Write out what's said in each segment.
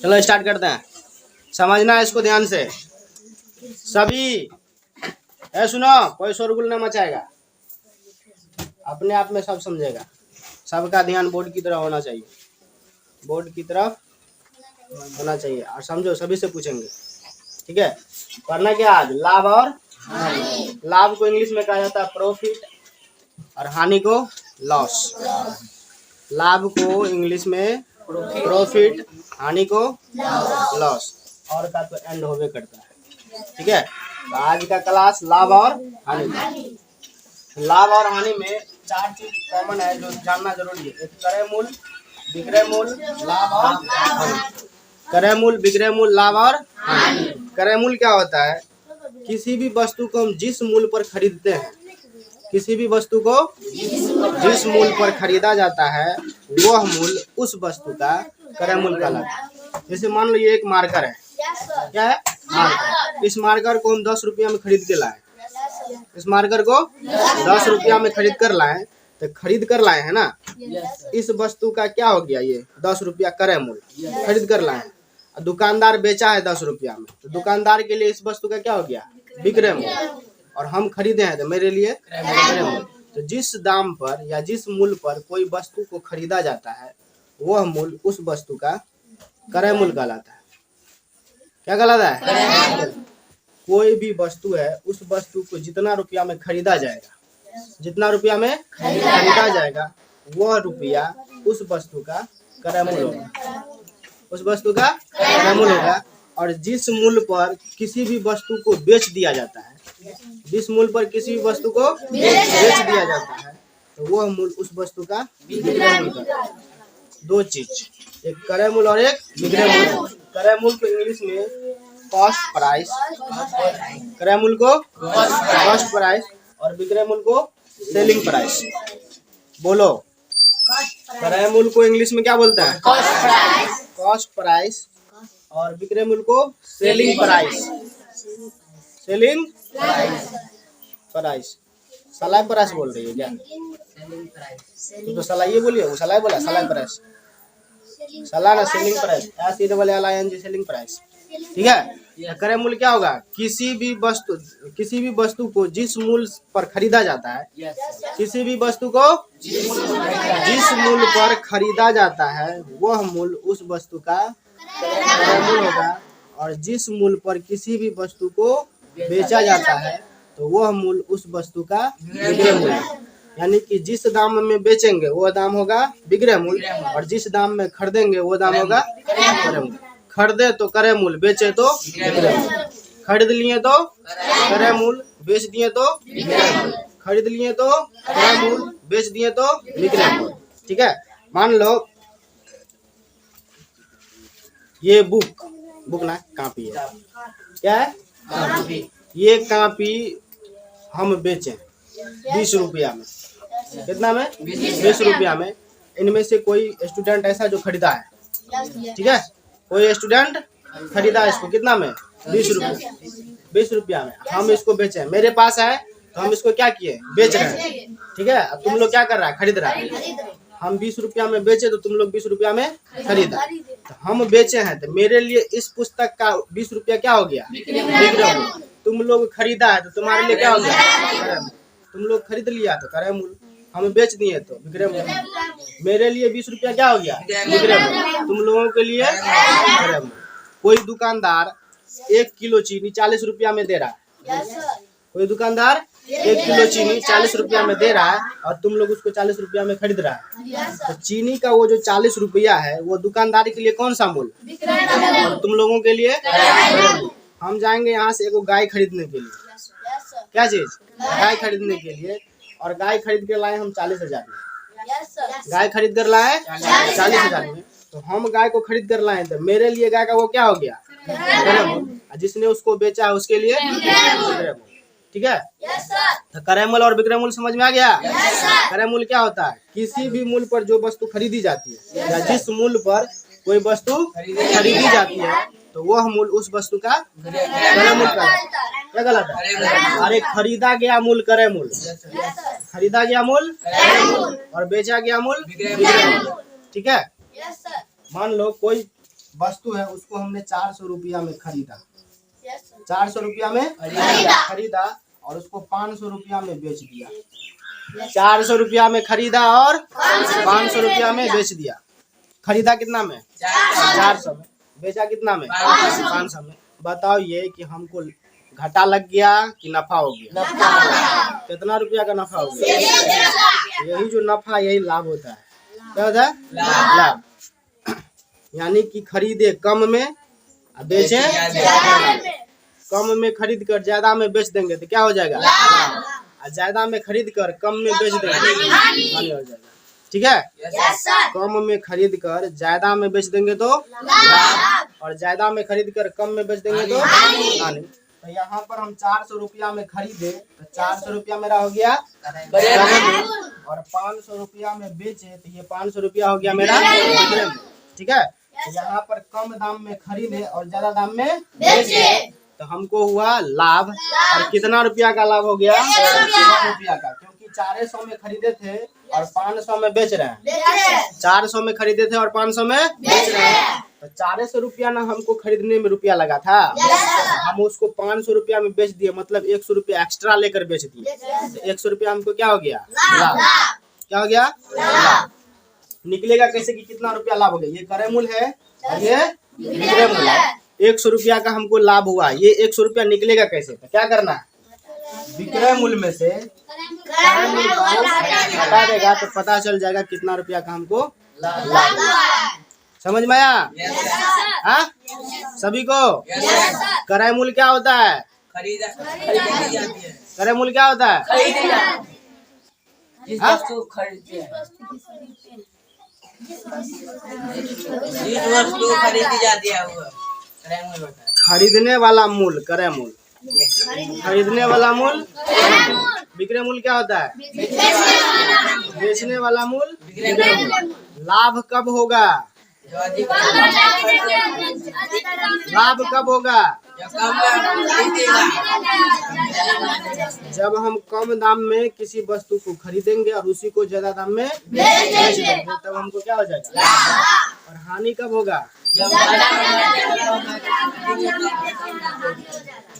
चलो स्टार्ट करते हैं। समझना है इसको ध्यान से सभी। सुनो, कोई शोरगुल न मचाएगा, अपने आप में सब समझेगा। सबका ध्यान बोर्ड की तरफ होना चाहिए, बोर्ड की तरफ होना चाहिए। और समझो, सभी से पूछेंगे, ठीक है। पढ़ना क्या आज? लाभ और हानि। लाभ को इंग्लिश में कहा जाता है प्रॉफिट और हानि को लॉस। लाभ को इंग्लिश में प्रॉफिट, हानि को लॉस। और का तो एंड होवे करता है, ठीक है। तो आज का क्लास लाभ और हानि का। लाभ और हानि में 4 चीज कॉमन है जो जानना जरूरी है। एक क्रय मूल्य, विक्रय मूल्य, लाभ और हानि। क्रय मूल्य, विक्रय मूल्य, लाभ और हानि। क्रय मूल्य क्या होता है? किसी भी वस्तु को हम जिस मूल्य पर खरीदते हैं, किसी भी वस्तु को जिस मूल्य पर खरीदा जाता है वह मूल्य उस वस्तु का क्रय मूल्य कहलाता है। जैसे मान लो ये एक मार्कर है, क्या है? मार्कर। इस मार्कर को हम 10 रुपया में खरीद के लाए, इस मार्कर को 10 रुपया में खरीद कर लाए, तो खरीद कर लाए है ना। इस वस्तु का क्या हो गया? ये 10 रुपया क्रय मूल्य खरीद कर लाए। दुकानदार बेचा है 10 रुपया में, तो दुकानदार के लिए इस वस्तु का क्या हो गया? विक्रय मूल्य। और हम खरीदे हैं तो मेरे लिए क्रय मूल्य। तो जिस दाम पर या जिस मूल्य पर कोई वस्तु को खरीदा जाता है वह मूल्य उस वस्तु का क्रय मूल्य कहलाता है। क्या कहलाता है? कोई भी वस्तु है, उस वस्तु को जितना रुपया में खरीदा जाएगा, जितना रुपया में खरीदा जाएगा वह रुपया उस वस्तु का क्रय मूल्य होगा, उस वस्तु का क्रय मूल्य होगा। और जिस मूल्य पर किसी भी वस्तु को बेच दिया जाता है, जिस मूल्य पर किसी भी वस्तु को बेच दिया जाता है, तो वह मूल्य उस वस्तु का विक्रय मूल्य होगा। 2 चीज, एक क्रय मूल्य और एक विक्रय मूल्य। क्रय मूल्य को इंग्लिश में कॉस्ट प्राइस, क्रय मूल्य को कॉस्ट प्राइस और विक्रय मूल्य को सेलिंग प्राइस। बोलो, क्रय मूल्य को इंग्लिश में क्या बोलता है? Cost price. और विक्रय मूल्य को सेलिंग प्राइस। Selling price. सलाई प्राइस बोल रही है क्या? तू तो सलाई बोलिए, वो सलाई बोला, सलाई प्राइस। सला ना, selling price, SELLING selling price, ठीक है। क्रय मूल्य क्या होगा? किसी भी वस्तु को जिस मूल्य पर खरीदा जाता है, किसी भी वस्तु को जिस मूल्य पर खरीदा जाता है वह मूल्य उस वस्तु का क्रय मूल्य होगा। और जिस मूल्य पर किसी भी वस्तु को बेचा जाता है तो वह मूल्य उस वस्तु का विक्रय मूल्य। यानी कि जिस दाम में बेचेंगे वो दाम होगा विक्रय मूल्य, और जिस दाम में खरीदेंगे वो दाम होगा क्रय मूल्य। खरीदे तो क्रय मूल्य, बेचे तो विक्रय मूल्य। खरीद लिए तो क्रय मूल्य, बेच दिए तो विक्रय मूल्य। खरीद लिए तो क्रय मूल्य, बेच दिए तो विक्रय मूल्य, ठीक है। मान लो ये बुक ना, कॉपी है, क्या है? कॉपी। ये कॉपी हम बेचें 20 रुपया में। कितना में? 20 रुपया में। इनमें से कोई स्टूडेंट ऐसा जो खरीदा है, ठीक है, कोई स्टूडेंट खरीदा है इसको कितना में? 20 रुपया। 20 रुपया में हम इसको बेचे। मेरे पास है तो हम इसको क्या किए? बेच रहे हैं, ठीक है। तुम लोग क्या कर रहा है? खरीद रहा है। हम 20 रुपया में बेचे तो तुम लोग 20 रुपया में खरीदा। तो हम बेचे हैं तो मेरे लिए इस पुस्तक का 20 रुपया क्या हो गया? विक्रय मूल्य। तुम लोग खरीदा है तो तुम्हारे लिए क्या हो गया? क्रय मूल्य। तुम लोग खरीद लिया तो क्रय मूल्य, हम बेच दिए तो विक्रय मूल्य। मेरे लिए 20 रुपया क्या हो गया? विक्रय मूल्य। तुम लोगों के लिए क्रय मूल्य। कोई दुकानदार 1 किलो चीनी 40 रुपया में दे रहा है, कोई दुकानदार 1 किलो चीनी 40 रुपया में दे रहा है और तुम लोग उसको 40 रुपया में खरीद रहा है। तो चीनी का वो जो 40 रुपया है वो दुकानदार के लिए कौन सा मूल्य? और तुम लोगों के लिए हम जाएंगे यहाँ से एक गाय खरीदने के लिए। क्या चीज? गाय खरीदने के लिए। और गाय खरीद के लाए हम 40,000 में। गाय खरीद कर लाए 40,000 में। तो हम गाय को खरीद कर लाए तो मेरे लिए गाय का वो क्या हो गया? क्रय मूल्य। जिसने उसको बेचा है उसके लिए विक्रय मूल्य, ठीक है। तो क्रय मूल्य और विक्रय मूल्य समझ में आ गया? क्रय मूल्य क्या होता है? किसी भी मूल्य पर जो वस्तु खरीदी जाती है या जिस मूल्य पर कोई वस्तु खरीदी जाती है तो वह मूल्य उस वस्तु का क्रय मूल्य का। क्या गलत है? अरे खरीदा गया मूल्य क्रय मूल्य, खरीदा गया मूल्य और बेचा गया मूल्य विक्रय मूल्य, ठीक है। मान लो कोई वस्तु है उसको हमने 400 रुपया में खरीदा, 400 रुपया में खरीदा और उसको 500 रुपया में बेच दिया। 400 रुपया में खरीदा और 500 रुपया में बेच दिया। खरीदा कितना में? 400 में। बेचा कितना में? 500 में। बताओ ये कि हमको घाटा लग गया कि नफा हो गया? कितना रुपया का नफा हो गया? यही जो नफा यही लाभ होता है। क्या होता है? लाभ। यानी कि खरीदे कम में बेचे कम में, खरीद कर ज्यादा में बेच देंगे तो क्या हो जाएगा? ज्यादा में खरीद कर कम में बेच देंगे हानि हो जाएगा। ठीक है? कम में खरीद कर ज्यादा में बेच देंगे तो लाभ, और ज्यादा में खरीद कर कम में बेच देंगे तो हानि। तो यहाँ पर हम 400 रुपया में खरीदे तो 400 रुपया मेरा हो गया और 500 रुपया में बेचे तो ये 500 रुपया हो गया मेरा। ठीक है? तो यहाँ पर कम दाम में खरीदे और ज्यादा दाम में बेचे तो हमको हुआ लाभ। और कितना रुपया का लाभ हो गया? 100 रुपया का, क्योंकि 400 में खरीदे थे और 500 में बेच रहे हैं। 400 में खरीदे थे और 500 में बेच रहे हैं। तो 400 रुपया ना हमको खरीदने में रुपया लगा था, हम उसको 500 रुपया में बेच दिए, मतलब 100 रुपया एक्स्ट्रा लेकर बेच दिए। तो 100 रुपया हमको क्या हो गया? लाभ। क्या हो गया? लाभ। निकलेगा कैसे कि कितना रुपया लाभ हो गया? ये क्रय मूल्य है और ये विक्रय मूल्य है। 100 रुपया का हमको लाभ हुआ, ये 100 रुपया निकलेगा कैसे? तो क्या करना है? विक्रय मूल्य में से क्रय मूल्य को हटा देगा तो पता चल जाएगा कितना रुपया का हमको लाभ। समझ में आया? हाँ, सभी को? क्रय मूल्य क्या होता है? क्रय मूल्य क्या होता है? जिस वस्तु खरीदते हैं, जिस वस्तु खरीदी जाती है वो क्रय मूल्य होता है। खरीदने वाला मूल्य क्रय मूल्य, खरीदने वाला मूल्य विक्रय मूल्य क्या होता है? बेचने वाला मूल्य विक्रय मूल्य। लाभ कब होगा? लाभ कब होगा? जब हम कम दाम में किसी वस्तु को खरीदेंगे और उसी को ज्यादा दाम में बेच देंगे तब हमको क्या हो जाएगा? और हानि कब होगा?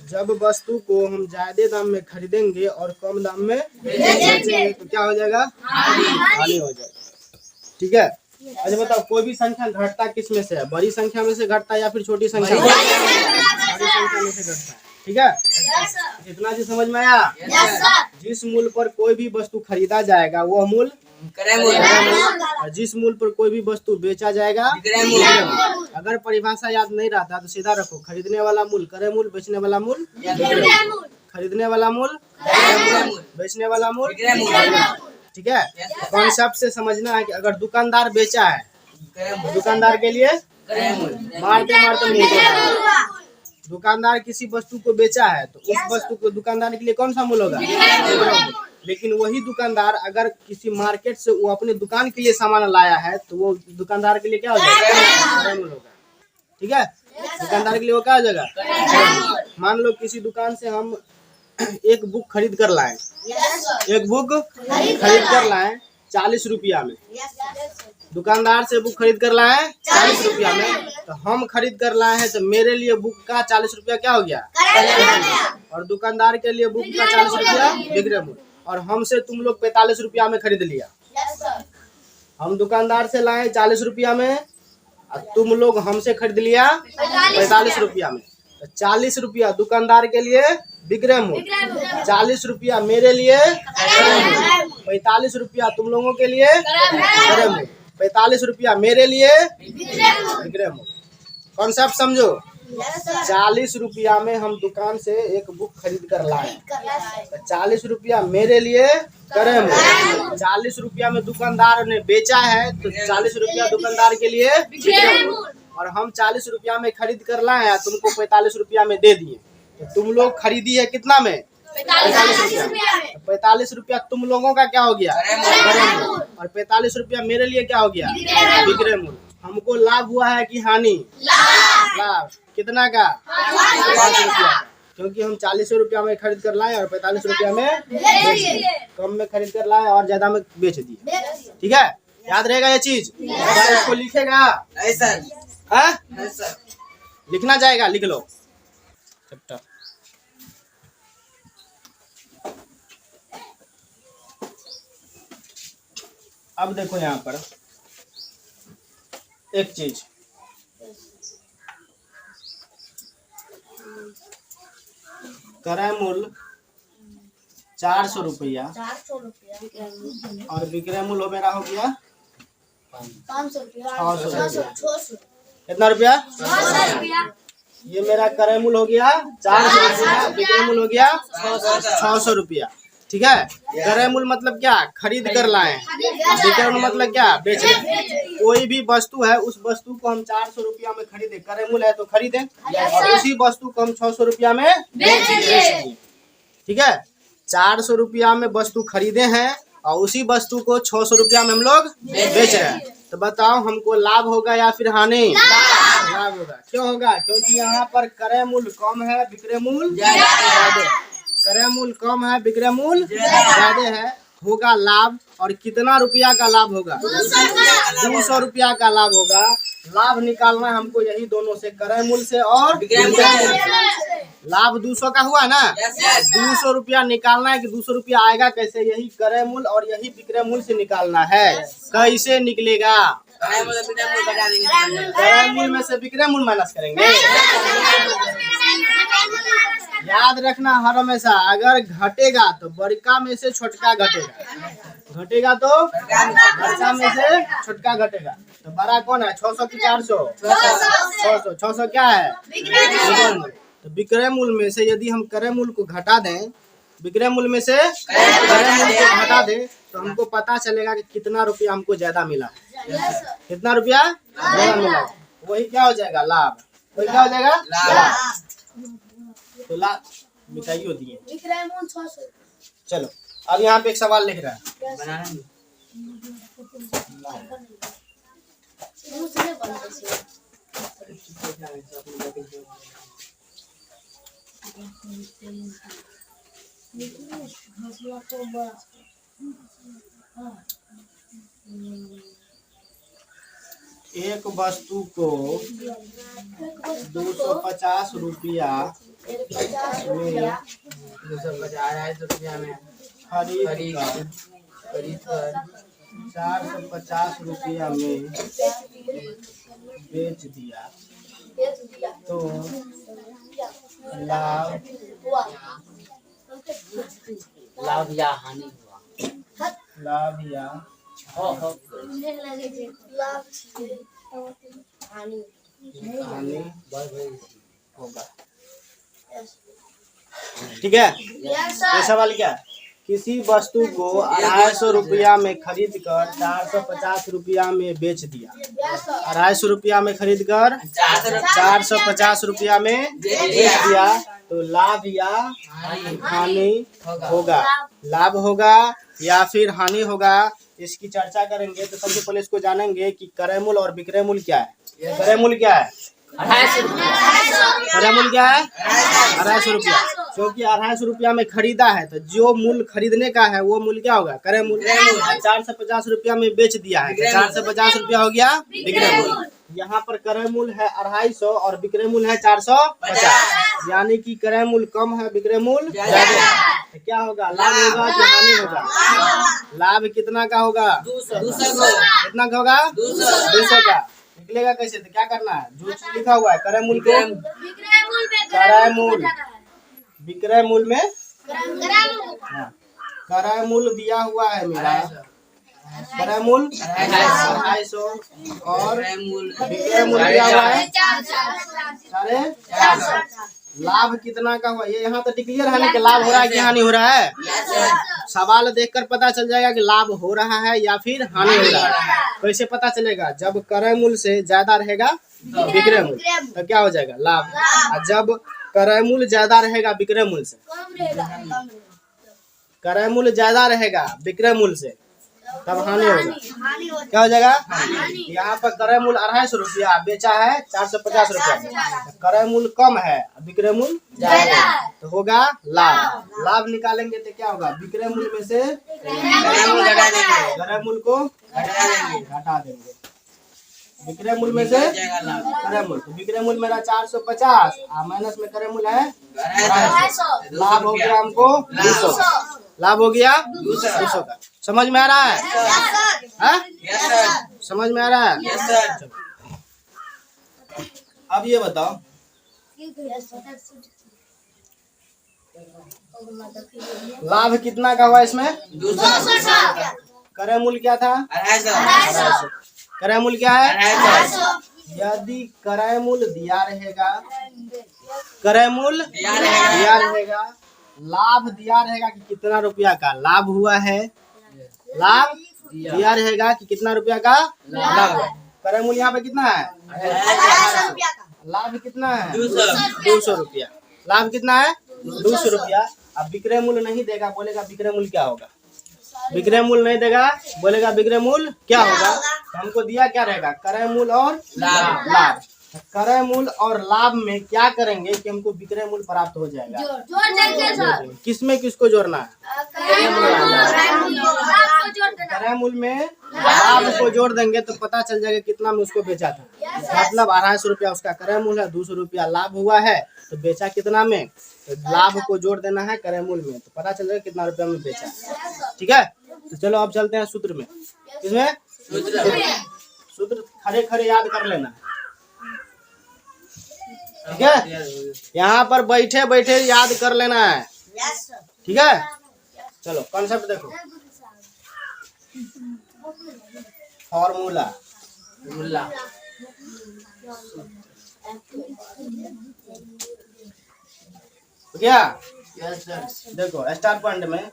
जब वस्तु को हम ज्यादा दाम में खरीदेंगे और कम दाम में बेचेंगे तो क्या हो जाएगा? हानि हो जाएगा। ठीक है? अच्छा बताओ, कोई भी संख्या घटता किस में से है? बड़ी संख्या में से घटता है या फिर छोटी संख्या में? बड़ी संख्या में से घटता है। ठीक है? इतना जी समझ में आया? जिस मूल्य पर कोई भी वस्तु खरीदा जाएगा वह मूल्य क्रय मूल्य, और जिस मूल्य पर कोई भी वस्तु बेचा जाएगा विक्रय मूल्य। अगर परिभाषा याद नहीं रहता तो सीधा रखो, खरीदने वाला मूल्य क्रय मूल्य, बेचने वाला मूल्य खरीदने वाला मूल्य, बेचने वाला मूल्य। ठीक है? कॉन्सेप्ट से समझना है कि अगर दुकानदार बेचा है, दुकानदार के लिए मारते मारते मुंह तोड़ा। दुकानदार किसी वस्तु को बेचा है तो उस वस्तु को दुकानदार के लिए कौन सा मूल्य होगा? लेकिन वही दुकानदार अगर किसी मार्केट से वो अपने दुकान के लिए सामान लाया है तो वो दुकानदार के लिए क्या हो जाएगा? मूल्य होगा। ठीक है? दुकानदार के लिए वो क्या हो जाएगा? मान लो किसी दुकान से हम एक बुक खरीद कर लाए, एक बुक खरीद कर लाए 40 रुपया में। दुकानदार से बुक खरीद कर लाए 40 रुपया में, तो हम खरीद कर लाए हैं तो मेरे लिए बुक का 40 रुपया क्या हो गया? और दुकानदार के लिए बुक का 40 रुपया विक्रय मूल्य। और हमसे तुम लोग 45 रुपया में खरीद लिया। हम दुकानदार से लाए 40 रुपया में और तुम लोग हमसे खरीद लिया 45 रुपया में। तो 40 रुपया दुकानदार के लिए विक्रय मूल्य, 40 रुपया मेरे लिए, 45 रुपया तुम लोगों के लिए विक्रय मूल्य, 45 रुपया मेरे लिए विक्रय मूल्य। कॉन्सेप्ट समझो। 40 रुपया में हम दुकान से एक बुक खरीद कर लाए, तो 40 रुपया मेरे लिए क्रय मूल्य, 40 रुपया में दुकानदार ने बेचा है तो 40 रुपया दुकानदार के लिए विक्रय मूल्य। और हम 40 रुपया में खरीद कर लाए हैं, तुमको 45 रुपया में दे दिए। तो तुम लोग खरीदी है कितना में? 45 रुपया। 45 रुपया तुम लोगों का क्या हो गया? और 45 रुपया मेरे लिए क्या हो गया? विक्रय मूल्य। हमको लाभ हुआ है कि हानि? लाभ। कितना का? 5 रुपया। क्योंकि हम 40 रुपया में खरीद कर लाए और 45 रुपया में कम में खरीद कर लाए और ज्यादा में बेच दिए। ठीक है? याद रहेगा ये चीज? इसको लिखेगा हाँ? हाँ सर। लिखना जाएगा, लिख लो चैप्टर। अब देखो यहाँ पर एक चीज, क्रय मूल्य 400 रुपया 400 रुपया और विक्रय मूल्य मेरा हो गया 500 रुपया 600 रुपया। 600 कितना रुपया? 600 रुपया ये मेरा क्रय मूल्य हो गया 400 रुपया, विक्रय मूल्य हो गया 600 रुपया। ठीक है, क्रय मूल्य मतलब क्या? खरीद कर लाए। विक्रय मूल्य मतलब क्या? बेचे। कोई भी वस्तु है, उस वस्तु को हम 400 रुपया में खरीदे, क्रय मूल्य है तो खरीदे, और उसी वस्तु को हम 600 रुपया में बेच दिए। ठीक है, 400 रुपया में वस्तु खरीदे हैं और उसी वस्तु को 600 रुपया में हम लोग बेच रहे हैं। तो बताओ हमको लाभ होगा या फिर हानि? लाभ होगा। क्यों होगा? क्योंकि यहाँ पर क्रय मूल्य कम है, विक्रय मूल्य ज्यादा। क्रय मूल्य कम है, विक्रय मूल्य ज्यादा है, होगा लाभ। और कितना रुपया का लाभ होगा? 200 रुपया का लाभ होगा। लाभ निकालना हमको यही दोनों से, क्रय मूल्य से और विक्रय मूल्य से। लाभ 200 का हुआ ना, 200 रुपया निकालना है कि 200 रुपया आएगा कैसे? यही क्रय मूल्य और यही विक्रय मूल्य से निकालना है। कैसे निकलेगा? क्रय मूल्य विक्रय मूल्य बता देंगे। क्रय मूल्य में से विक्रय मूल्य माइनस करेंगे। याद रखना हर हमेशा, अगर घटेगा तो बड़का में से छोटका घटेगा, घटेगा तो बड़का में से छोटका घटेगा। तो बड़ा कौन है? 600 की 400? 600। 600 क्या है? विक्रय मूल्य। तो विक्रय मूल्य में से यदि हम क्रय मूल्य को घटा दें, विक्रय मूल्य में से क्रय मूल्य को घटा दें, तो हमको पता चलेगा कि कितना रुपया हमको ज्यादा मिला, कितना रुपया ज्यादा मिला। वही क्या हो जाएगा? लाभ। वही क्या हो जाएगा? लाभ। तो लाभ मिटाइयो दिए। विक्रय मूल्य 600। चलो अब यहाँ पे एक सवाल लिख रहा है। बनाना नहीं। दूसरे बनते से एक वस्तु को 250 रुपया 250 रुपया में खरीद कर 450 रुपया में बेच दिया तो लाभ लाभ या हानि हुआ? लाभ या हानि होगा। ठीक है, ये सवाल क्या? किसी वस्तु को 250 रुपया में खरीद कर 450 रुपया में बेच दिया। 250 रुपया में खरीद कर 450 रुपया में बेच दिया तो लाभ या हानि होगा। लाभ होगा या फिर हानि होगा, इसकी चर्चा करेंगे। तो सबसे पहले इसको जानेंगे कि क्रय मूल्य और विक्रय मूल्य क्या है। क्रय मूल्य क्या है? 250 रुपया। क्रय मूल्य क्या है? 250 रुपया। क्योंकि 250 रुपया में खरीदा है तो जो मूल्य खरीदने का है वो मूल्य क्या होगा? क्रय मूल्य। 450 रुपया में बेच दिया है तो 450 रुपया हो गया विक्रय मूल्य। यहाँ पर क्रय मूल्य है 250 और विक्रय मूल्य है 450, यानी कि क्रय मूल्य कम है, विक्रय मूल्य ज्यादा है। तो क्या होगा? लाभ होगा कि हानि होगा? लाभ कितना का होगा? 200 को। कितना का होगा? 200 का। निकलेगा कैसे? तो क्या करना है? जो चीज लिखा हुआ है क्रय मूल्य को क्रय मूल्य, विक्रय मूल्य में हाँ, क्रय मूल्य दिया हुआ है मेरा, क्रय मूल्य 250 और विक्रय मूल्य दिया हुआ है 450। लाभ कितना का हुआ? ये यहाँ तो डिक्लेयर है ना कि लाभ हो रहा है कि हानि हो रहा है। सवाल देखकर पता चल जाएगा कि लाभ हो रहा है या फिर हानि हो रहा है। कैसे पता चलेगा? जब क्रय मूल्य से ज्यादा रहेगा विक्रय मूल्य तो क्या हो जाएगा? लाभ। और जब क्रय मूल्य ज्यादा रहेगा विक्रय मूल्य से, क्रय मूल्य ज्यादा रहेगा विक्रय मूल्य से, तब हानि होगा। क्या हो जाएगा? यहाँ पर क्रय मूल्य 250 रुपया, बेचा है 450 रुपया। क्रय मूल्य कम है, विक्रय मूल्य ज्यादा है, तो होगा लाभ। लाभ निकालेंगे तो क्या होगा? विक्रय मूल्य में से क्रय मूल्य को घटा देंगे। विक्रय मूल्य में से जाएगा लाभ क्रय मूल्य। तो विक्रय मूल्य मेरा 450 और माइनस में क्रय मूल्य है 250 लाभ हो गया हमको 200 का। लाभ हो गया 200 का। समझ में आ रहा है? हाँ? यस सर समझ में आ रहा है? यस सर अब ये बताओ लाभ कितना का हुआ इसमें? 200 क्रय मूल्य क्या था? 250 क्रय मूल्य क्या है? 250 यदि क्रय मूल्य दिया रहेगा, क्रय मूल्य दिया रहेगा। दिया रहेगा, लाभ दिया रहेगा कि कितना रुपया का लाभ हुआ है, लाभ दिया रहेगा कि कितना रुपया का लाभ। क्रय मूल्य यहाँ पे कितना है? लाभ कितना है? 200 रुपया। लाभ कितना है? 200 रुपया। अब विक्रय मूल्य नहीं देगा, बोलेगा विक्रय मूल्य क्या होगा? विक्रय मूल्य नहीं देगा, बोलेगा विक्रय मूल्य क्या होगा? तो हमको दिया क्या रहेगा? क्रय मूल्य और लाभ। लाभ। तो क्रय मूल्य और लाभ में क्या करेंगे कि हमको विक्रय मूल्य प्राप्त हो जाएगा? जोड़ देंगे सर। किसमें किसको जोड़ना है? क्रय मूल्य में लाभ को जोड़ देंगे तो पता चल जाएगा कितना में उसको बेचा था। मतलब 250 रुपया उसका क्रय मूल्य है, 200 रुपया लाभ हुआ है, तो बेचा कितना में? तो लाभ को जोड़ देना है क्रय मूल्य में, तो पता चल जाएगा कितना रुपया में बेचा। ठीक है, तो चलो अब चलते हैं सूत्र में। इसमें सूत्र खड़े खड़े याद कर लेना है। ठीक है, यहाँ पर बैठे बैठे याद कर लेना है। ठीक है, चलो कॉन्सेप्ट देखो। फॉर्मूला क्या? यस सर देखो स्टार पॉइंट में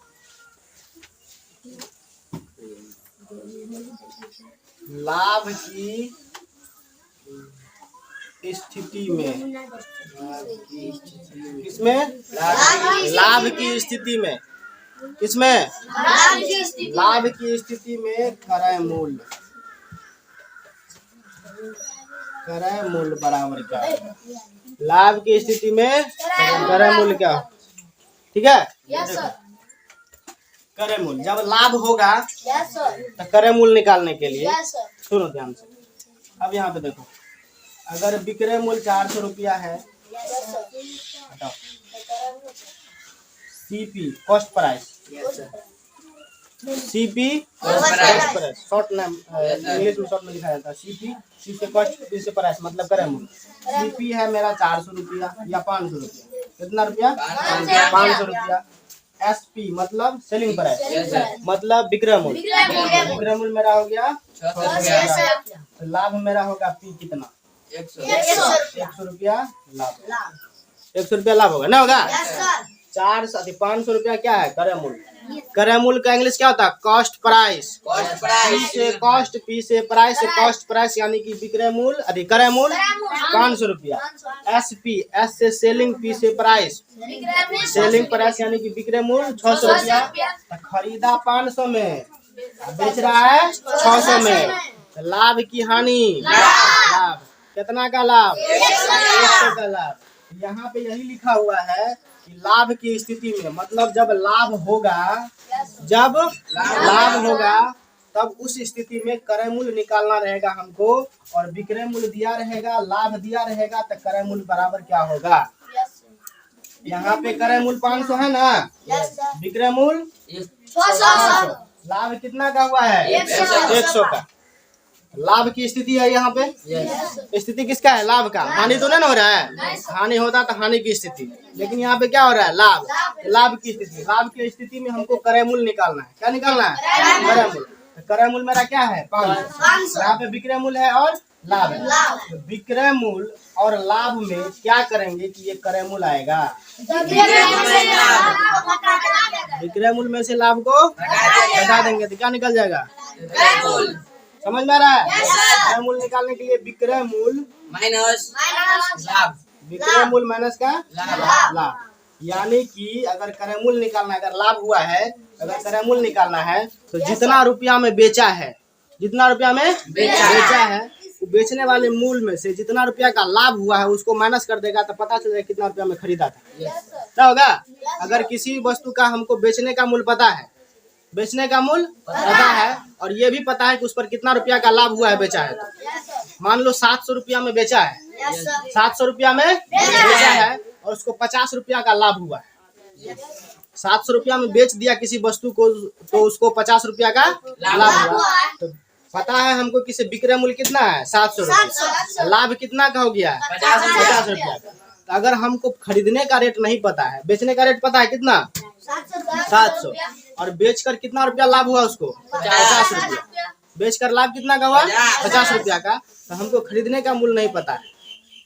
लाभ की स्थिति में, किसमें? लाभ की स्थिति में, किसमें? लाभ की स्थिति में क्रय मूल्य, क्रय मूल्य बराबर क्या होगा? लाभ की स्थिति में क्रय मूल्य क्या होगा? ठीक है, क्रय मूल्य जब लाभ होगा तो क्रय मूल्य निकालने के लिए सुनो ध्यान से। अब यहाँ पे देखो, अगर विक्रय मूल्य 400 रुपया है, हटाओ, CP cost price, CP cost price, short नाम इंग्लिश में शॉर्ट में लिखा जाता है सीपी। सी से कॉस्ट, पी से प्राइस मतलब क्रय मूल्य। सीपी है मेरा 400 रुपया या 500 रुपया, कितना रुपया? 500 रुपया। एसपी मतलब सेलिंग प्राइस मतलब विक्रय मूल्य। विक्रय मूल्य मेरा हो गया 600 रुपया, तो लाभ मेरा होगा पी कितना? 100 रुपया लाभ। 100 रुपया लाभ होगा ना? होगा 500 रुपया क्या है? क्रय मूल्य। क्रय मूल्य का इंग्लिश क्या होता है? Cost price. पी से कॉस्ट, पी से प्राइस, से कॉस्ट प्राइस यानी कि विक्रय मूल्य अधिक क्रय मूल्य 500 रुपया। एसपी, एस से सेलिंग, पी से प्राइस, सेलिंग प्राइस यानी कि विक्रय मूल्य 600 रुपया। तो खरीदा 500 में, बेच रहा है 600 में, तो लाभ की हानि, लाभ कितना का लाभ? 100 का लाभ। यहाँ पे यही लिखा हुआ है कि लाभ की स्थिति में मतलब जब लाभ होगा, जब लाभ होगा तब उस स्थिति में क्रय मूल्य निकालना रहेगा हमको, और विक्रय मूल्य दिया रहेगा, लाभ दिया रहेगा, तो क्रय मूल्य बराबर क्या होगा? यहाँ पे क्रय मूल्य 500 है ना, विक्रय मूल्य 500, लाभ कितना का हुआ है? 100 का। लाभ की स्थिति है यहाँ पे। स्थिति किसका है? लाभ का। हानि तो नहीं हो रहा है, हानि होता तो हानि की स्थिति, लेकिन यहाँ पे क्या हो रहा है? लाभ। लाभ की स्थिति, लाभ की स्थिति में हमको क्रय मूल्य निकालना है। क्या निकालना है? क्रय मूल्य। क्रय मूल्य मेरा क्या है? 500। यहाँ पे विक्रय मूल्य है और लाभ है। तो विक्रय मूल्य और लाभ में क्या करेंगे कि ये क्रय मूल्य आएगा, विक्रय मूल्य में से लाभ को हटा देंगे तो क्या निकल जाएगा? समझ में आ रहा है? क्रय मूल्य निकालने के लिए विक्रय मूल्य माइनस लाभ, विक्रय मूल्य माइनस का लाभ, यानी कि अगर क्रय मूल्य निकालना है, अगर लाभ हुआ है, अगर क्रय मूल्य निकालना है तो जितना रुपया में बेचा है, जितना रुपया में बेचा है, वो बेचने वाले मूल्य में से जितना रुपया का लाभ हुआ है उसको माइनस कर देगा तो पता चलेगा कितना रुपया में खरीदा था। क्या होगा? अगर किसी वस्तु का हमको बेचने का मूल्य पता है, बेचने का मूल्य पता है, और ये भी पता है कि उस पर कितना रुपया का लाभ हुआ है बेचा है, तो मान लो 700 रुपया में बेचा है, यस सर 700 रुपया में बेचा है और उसको 50 रुपया का लाभ हुआ है। 700 रुपया में बेच दिया किसी वस्तु को तो उसको 50 रुपया का लाभ हुआ। तो पता है हमको कि विक्रय मूल्य कितना है 700 रुपया, लाभ कितना का हो गया है 50 रुपया का। तो अगर हमको खरीदने का रेट नहीं पता है, बेचने का रेट पता है कितना 700 और बेचकर कितना रुपया लाभ हुआ उसको 50 रुपया, बेचकर लाभ कितना का हुआ 50 रुपया का। तो हमको खरीदने का मूल्य नहीं पता है,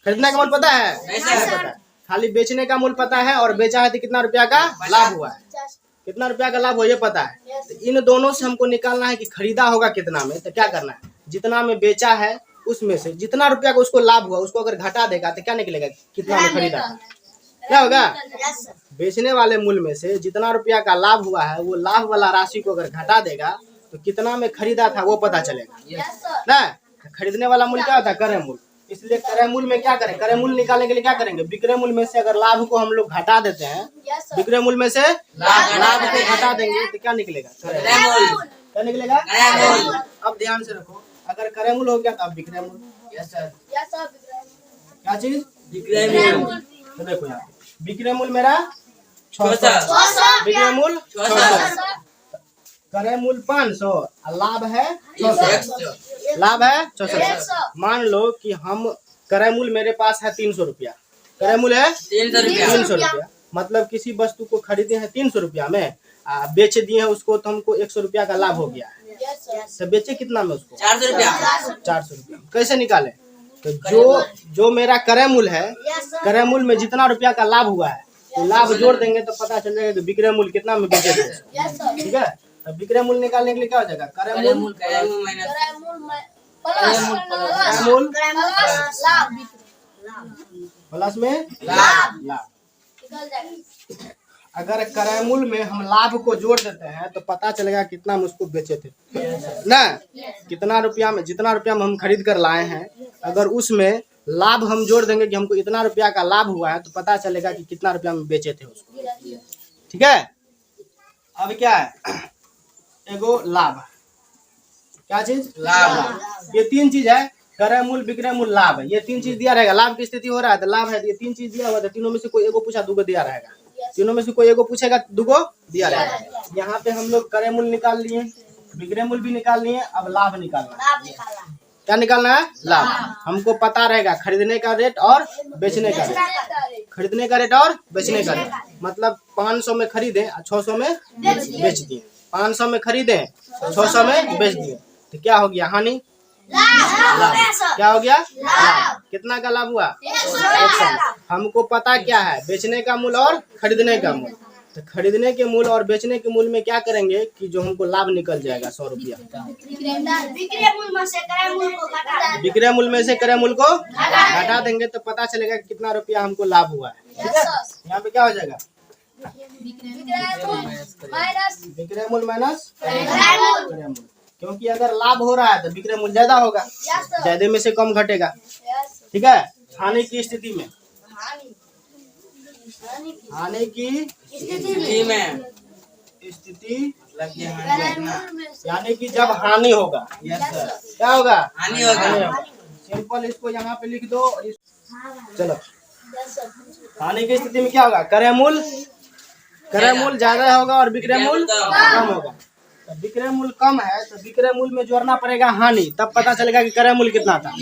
खरीदने का मूल्य पता है नहीं पता है, खाली बेचने का मूल्य पता है और बेचा है तो कितना रुपया का लाभ हुआ है, कितना रुपया का लाभ हो ये पता है। तो इन दोनों से हमको निकालना है कि खरीदा होगा कितना में। तो क्या करना है, जितना में बेचा है उसमें से जितना रुपया का उसको लाभ हुआ उसको अगर घटा देगा तो क्या निकलेगा, कितना में खरीदा था। क्या होगा, बेचने वाले मूल्य में से जितना रुपया का लाभ हुआ है वो लाभ वाला राशि को अगर घटा देगा तो कितना में खरीदा था वो पता चलेगा ना। खरीदने वाला मूल्य क्या होता है क्रय मूल्य, इसलिए क्रय मूल्य में क्या करें, क्रय मूल्य निकालने के लिए क्या करेंगे, विक्रय मूल्य में से अगर लाभ को हम लोग घटा देते हैं, विक्रय मूल्य में से लाभ को घटा देंगे तो क्या निकलेगा क्रय मूल्य, क्या निकलेगा। अब ध्यान से रखो, अगर क्रय मूल्य हो गया तो अब विक्रय मूल्य, क्या चीज विक्रय मूल्य तो देखो यहाँ विक्रय मूल्य मेरा 600, विक्रय मूल्य 600, क्रय मूल्य 500 और लाभ है 600, लाभ है 600। मान लो कि हम क्रय मूल्य मेरे पास है 300 रुपया, क्रय मूल्य है 300 रुपया, मतलब किसी वस्तु को खरीदे हैं 300 रुपया में, बेच दिए हैं उसको तो हमको 100 रुपया का लाभ हो गया है। तो बेचे कितना में उसको 400 रुपया, 400 रुपया। कैसे निकाले, तो जो मेरा क्रय मूल्य है, क्रय मूल्य में जितना रुपया का लाभ हुआ है तो लाभ जोड़ देंगे तो पता चल जाएगा कि विक्रय मूल्य कितना में बेचे थे। ठीक है, तो विक्रय मूल्य निकालने के लिए क्या हो जाएगा, क्रय मूल्य प्लस में लाभ। अगर क्रय मूल्य में हम लाभ को जोड़ देते हैं तो पता चलेगा कितना में उसको बेचे थे ना, कितना रुपया में, जितना रुपया में हम खरीद कर लाए हैं अगर उसमें लाभ हम जोड़ देंगे कि हमको इतना रुपया का लाभ हुआ है तो पता चलेगा कि कितना रुपया में बेचे थे उसको। ठीक है, अब क्या है, एगो लाभ, क्या चीज लाभ, ये तीन चीज है, क्रय मूल्य विक्रय मूल्य लाभ, ये तीन चीज दिया रहेगा। लाभ की स्थिति हो रहा है तो लाभ है, ये तीन चीज दिया हुआ था, तीनों में से कोई एगो पूछा दूगो दिया रहेगा, तीनों में से कोई एगो पूछेगा दूगो दिया रहेगा। यहाँ पे हम लोग क्रय मूल्य निकाल लिए, विक्रय मूल्य भी निकाल लिए, अब लाभ निकालना है। क्या निकालना है, लाभ। हमको पता रहेगा खरीदने का रेट और बेचने का रेट, खरीदने का रेट और बेचने का रेट, मतलब 500 में खरीदे 600 में बेच दिए, 500 में खरीदे 600 में बेच दिए तो क्या हो गया, हानि लाभ। क्या हो गया, लाभ। कितना का लाभ हुआ 100। हमको पता क्या है, बेचने का मूल्य और खरीदने का मूल्य। तो खरीदने के मूल्य और बेचने के मूल्य में क्या करेंगे कि जो हमको लाभ निकल जाएगा 100 रुपया, विक्रय मूल्य में से क्रय मूल्य को घटा, विक्रय मूल्य में से क्रय मूल्य को घटा देंगे तो पता चलेगा कितना रुपया हमको लाभ हुआ है। ठीक है, यहाँ पे क्या हो जाएगा, विक्रय मूल्य माइनस क्रय मूल्य, क्योंकि अगर लाभ हो रहा है तो विक्रय मूल्य ज्यादा होगा, ज्यादा में से कम घटेगा। ठीक है, हानि की स्थिति में, हानि की स्थिति यानी कि जब हानि होगा, क्या होगा, हानि होगा। सिंपल इसको यहाँ पे लिख दो। चलो, हानि की स्थिति में क्या होगा, क्रय मूल्य ज्यादा होगा और विक्रय मूल्य कम होगा। तो विक्रय मूल्य कम है तो विक्रय मूल्य में जोड़ना पड़ेगा हानि, तब पता चलेगा कि क्रय मूल्य कितना था।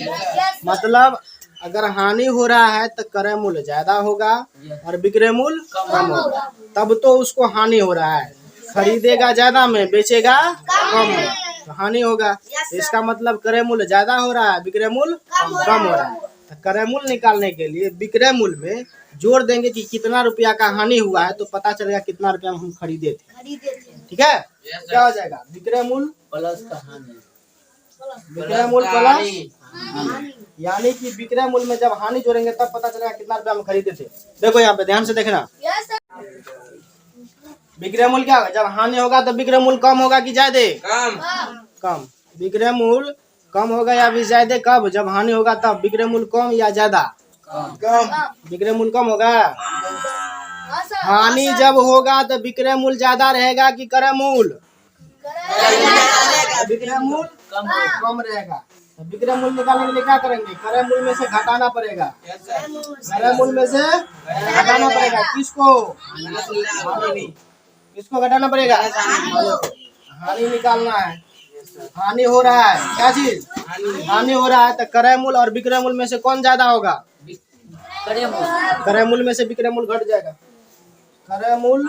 मतलब अगर हानि हो रहा है तो क्रय मूल्य ज्यादा होगा और विक्रय मूल्य कम होगा, तब तो उसको हानि हो रहा है। खरीदेगा ज्यादा में, बेचेगा कम में, तो हानि होगा। इसका मतलब क्रय मूल्य ज्यादा हो रहा है, विक्रय मूल्य कम हो रहा है। तो क्रय मूल्य निकालने के लिए विक्रय मूल्य में जोड़ देंगे कि कितना रुपया का हानि हुआ है तो पता चलेगा कितना रुपया में हम खरीदे थे। ठीक है, क्या हो जाएगा, विक्रय मूल्य प्लस का हानि, विक्रय मूल्य प्लस, यानी कि विक्रय मूल्य में जब हानि जोड़ेंगे तब पता चलेगा कितना रुपया हम खरीदे थे। देखो यहाँ पे ध्यान से देखना, विक्रय मूल्य क्या होगा, जब हानि होगा तो विक्रय मूल्य कम होगा कि ज्यादा, कम। विक्रय मूल्य कम होगा या भी ज्यादा, कब, जब हानि होगा तब। विक्रय मूल्य कम या ज्यादा, कम। विक्रय मूल्य कम होगा। हानि जब होगा तो विक्रय मूल्य ज्यादा रहेगा कि क्रय मूल्य, विक्रय मूल्य कम रहेगा। विक्रय मूल्य निकालने के लिए क्या करेंगे? क्रय मूल्य में से घटाना पड़ेगा। क्रय मूल्य में से घटाना पड़ेगा किसको? किसको घटाना पड़ेगा? हानि निकालना है। हानि हो रहा है, क्या चीज? हानि हो रहा है। तो क्रय मूल्य और विक्रय मूल्य में से कौन ज्यादा होगा? क्रय मूल्य में से विक्रय मूल्य घट जाएगा। क्रय मूल्य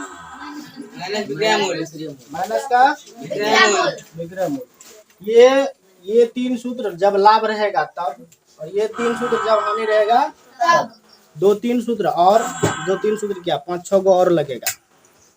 माइनस का विक्रय मूल्य। ये 3 सूत्र जब लाभ रहेगा तब, और ये 3 सूत्र जब हानि रहेगा तब। 2-3 सूत्र और 2-3 सूत्र क्या 5-6 गो और लगेगा।